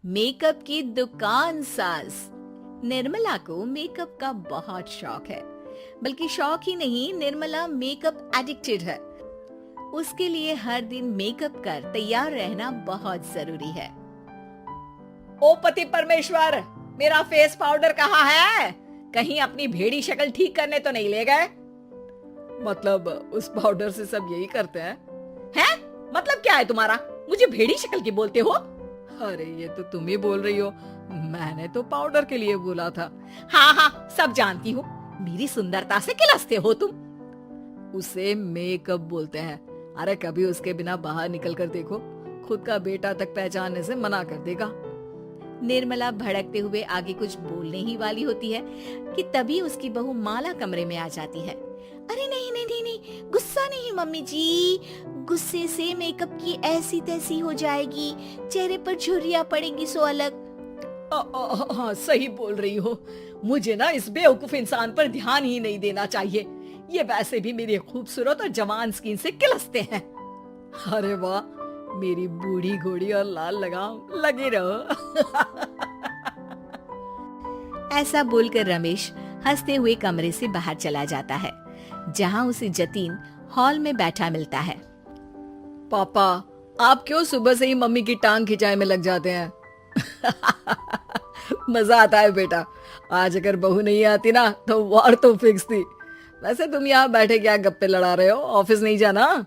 Makeup की दुकान सास। निर्मला को मेकअप का बहुत शौक है, बल्कि शौक ही नहीं, निर्मला मेकअप एडिक्टेड है। उसके लिए हर दिन मेकअप कर तैयार रहना बहुत जरूरी है। ओ पति परमेश्वर, मेरा फेस पाउडर कहाँ है? कहीं अपनी भेड़ी शक्ल ठीक करने तो नहीं ले गए? मतलब उस पाउडर से सब यही करते हैं? हैं? मतलब क्या है तुम्हारा? मुझे भेड़ी शक्ल की बोलते हो? अरे ये तो तुम ही बोल रही हो, मैंने तो पाउडर के लिए बोला था। हाँ हाँ, सब जानती हूँ, मेरी सुंदरता से किलसते हो तुम। उसे मेकअप बोलते हैं। अरे कभी उसके बिना बाहर निकल कर देखो, खुद का बेटा तक पहचानने से मना कर देगा। निर्मला भड़कते हुए आगे कुछ बोलने ही वाली होती है कि तभी उसकी बहू माला कमरे में आ जाती है। अरे नहीं नहीं नहीं नहीं, गुस्सा नहीं मम्मी जी, गुस्से से मेकअप की ऐसी तैसी हो जाएगी, चेहरे पर झुर्रियां पड़ेंगी सो अलग। हाँ सही बोल रही हो, मुझे ना इस बेवकूफ इंसान पर ध्यान ही नहीं देना चाहिए। ये वैसे भी मेरी खूबसूरत और जवान स्किन से किलसते हैं। अरे वाह, मेरी बूढ़ी घोड़ी और लाल लगाम, लगे रहो। ऐसा बोलकर रमेश हंसते हुए कमरे से बाहर चला जाता है, जहां उसे जतीन हॉल में बैठा मिलता है। पापा, आप क्यों सुबह से ही मम्मी की टांग खिंचाई में लग जाते हैं? मजा आता है बेटा। आज अगर बहू नहीं आती ना तो वार तो फिक्स थी। वैसे तुम यहाँ बैठे क्या गप्पे लड़ा रहे हो? ऑफिस नहीं जाना?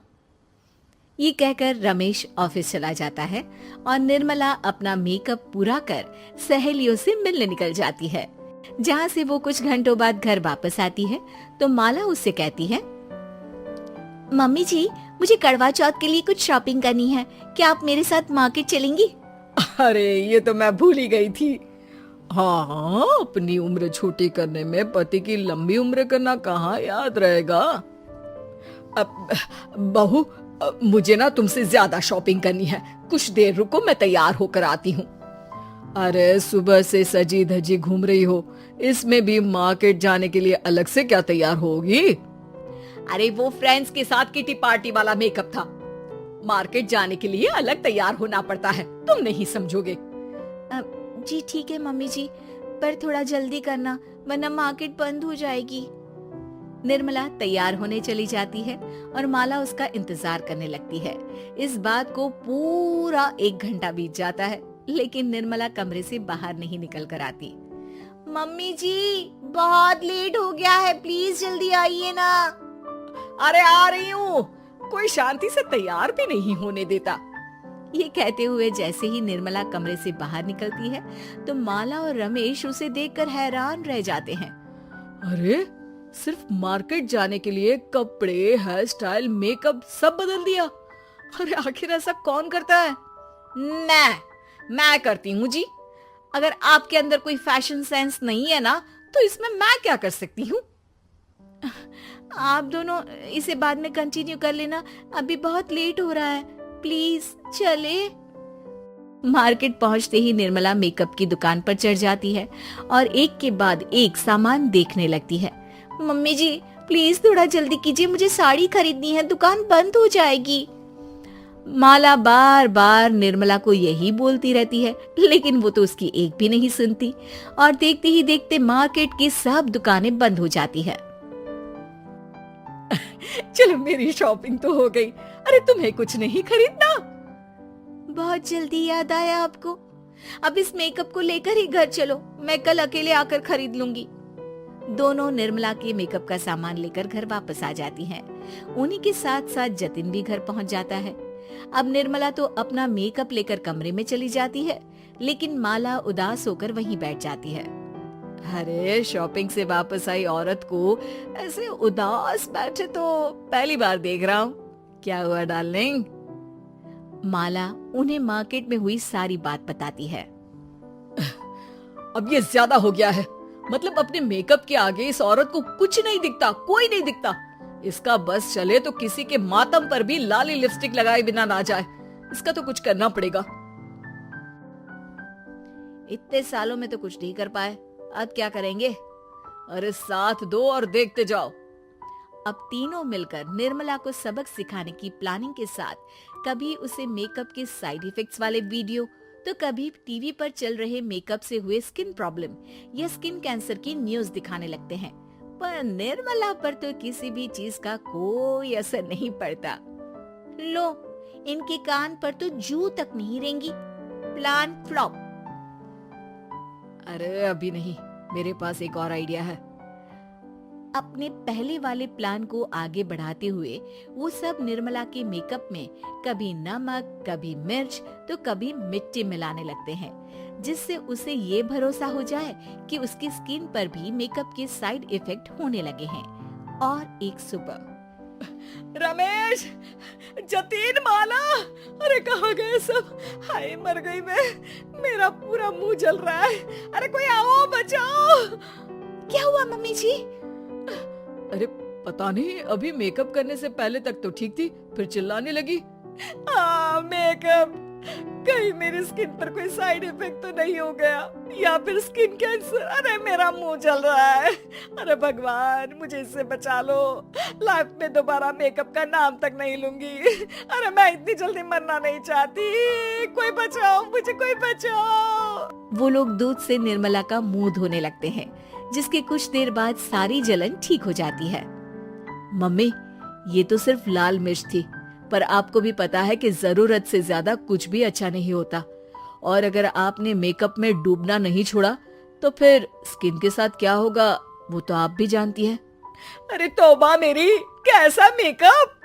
ये कहकर रमेश ऑफिस चला जाता है और निर्मला अपना मेकअप पूरा कर सहेलियों से मिलने निकल जाती है। जहाँ से वो कुछ घंटों बाद घर वापस आती है तो माला उससे कहती है, मम्मी जी, मुझे करवा चौथ के लिए कुछ शॉपिंग करनी है, क्या आप मेरे साथ मार्केट चलेंगी? अरे ये तो मैं भूल ही गई थी। हाँ, अपनी उम्र छोटी करने में पति की लंबी उम्र करना कहाँ याद रहेगा। बहू, मुझे ना तुमसे ज्यादा शॉपिंग करनी है, कुछ देर रुको, मैं तैयार होकर आती हूँ। अरे सुबह से सजी धजी घूम रही हो, इसमें भी मार्केट जाने के लिए अलग से क्या तैयार होगी? अरे वो फ्रेंड्स के साथ किटी पार्टी वाला मेकअप था, मार्केट जाने के लिए अलग तैयार होना पड़ता है, तुम नहीं समझोगे। जी ठीक है मम्मी जी, पर थोड़ा जल्दी करना वरना मार्केट बंद हो जाएगी। निर्मला तैयार होने चली जाती है और माला उसका इंतजार करने लगती है। इस बात को पूरा 1 घंटा बीत जाता है, लेकिन निर्मला कमरे से बाहर नहीं निकल कर आती। मम्मी जी, बहुत लेट हो गया है, प्लीज जल्दी आइए ना। अरे आ रही हूँ, कोई शांति से तैयार भी नहीं होने देता। ये कहते हुए जैसे ही निर्मला कमरे से बाहर निकलती है तो माला और रमेश उसे देखकर हैरान रह जाते हैं। अरे सिर्फ मार्केट जाने के लिए कपड़े, हेयर स्टाइल, मेकअप सब बदल दिया। अरे आखिर ऐसा कौन करता है? मैं करती हूँ जी। अगर आपके अंदर कोई फैशन सेंस नहीं है ना तो इसमें मैं क्या कर सकती हूँ? आप दोनों इसे बाद में कंटिन्यू कर लेना, अभी बहुत लेट हो रहा है, प्लीज चले। मार्केट पहुंचते ही निर्मला मेकअप की दुकान पर चढ़ जाती है और एक के बाद एक सामान देखने लगती है। मम्मी जी, प्लीज थोड़ा जल्दी कीजिए, मुझे साड़ी खरीदनी है, दुकान बंद हो जाएगी। माला बार बार निर्मला को यही बोलती रहती है, लेकिन वो तो उसकी एक भी नहीं सुनती और देखते ही देखते मार्केट की सब दुकानें बंद हो जाती है। चलो मेरी शॉपिंग तो हो गई। अरे तुम्हें कुछ नहीं खरीदना? बहुत जल्दी याद आया आपको? अब इस मेकअप को लेकर ही घर चलो, मैं कल अकेले आकर खरीद लूंगी। दोनों निर्मला के मेकअप का सामान लेकर घर वापस आ जाती हैं। उन्हीं के साथ साथ जतिन भी घर पहुंच जाता है। अब निर्मला तो अपना मेकअप लेकर कमरे में चली जाती है, लेकिन माला उदास होकर वहीं बैठ जाती है। अरे शॉपिंग से वापस आई औरत को ऐसे उदास बैठे तो पहली बार देख रहा हूँ। क्या हुआ डार्लिंग? माला उन्हें मार्केट में हुई सारी बात बताती है। अब ये ज्यादा हो गया है, मतलब अपने मेकअप के आगे इस औरत को कुछ नहीं दिखता, कोई नहीं दिखता। इसका बस चले तो किसी के मातम पर भी लाली लिपस्टिक लगाए बिना ना जाए। इसका तो कुछ करना पड़ेगा। इतने सालों में तो कुछ नहीं कर पाए, अब क्या करेंगे? अरे साथ दो और देखते जाओ। अब तीनों मिलकर निर्मला को सबक सिखाने की प्लानिंग के साथ कभी उसे मेकअप के साइड इफेक्ट्स वाले वीडियो तो कभी टीवी पर चल रहे मेकअप से हुए स्किन प्रॉब्लम या स्किन कैंसर की न्यूज दिखाने लगते हैं। पर निर्मला पर तो किसी भी चीज का कोई असर नहीं पड़ता। लो, इनके कान पर तो जू तक नहीं रेंगी। Plan flop. अरे अभी नहीं, मेरे पास एक और आइडिया है। अपने पहले वाले प्लान को आगे बढ़ाते हुए वो सब निर्मला के मेकअप में कभी नमक, कभी मिर्च तो कभी मिट्टी मिलाने लगते हैं, जिससे उसे ये भरोसा हो जाए कि उसकी स्किन पर भी मेकअप के साइड इफेक्ट होने लगे हैं। और एक सुबह, रमेश, जतीन, माला, अरे कहाँ गए सब? हाय मर गई मैं, मेरा पूरा मुंह जल रहा है। अरे कोई आओ, बचाओ। क्या हुआ मम्मी जी? अरे पता नहीं, अभी मेकअप करने से पहले तक तो ठीक थी, फिर चिल्लाने लगी। हाँ मेकअप, कहीं मेरी स्किन पर कोई साइड इफेक्ट तो नहीं हो गया, या फिर स्किन कैंसर। अरे मेरा मुंह जल रहा है। अरे भगवान, मुझे इससे बचा लो। लाइफ में दोबारा मेकअप का नाम तक नहीं लूंगी। अरे मैं इतनी जल्दी मरना नहीं चाहती। कोई बचाओ मुझे, कोई बचाओ। वो लोग दूध से निर्मला का मुंह धोने लगते हैं, जिसके कुछ देर बाद सारी जलन ठीक हो जाती है। मम्मी, ये तो सिर्फ लाल मिर्च थी, पर आपको भी पता है कि जरूरत से ज्यादा कुछ भी अच्छा नहीं होता। और अगर आपने मेकअप में डूबना नहीं छोड़ा तो फिर स्किन के साथ क्या होगा वो तो आप भी जानती है। अरे तौबा मेरी, कैसा मेकअप!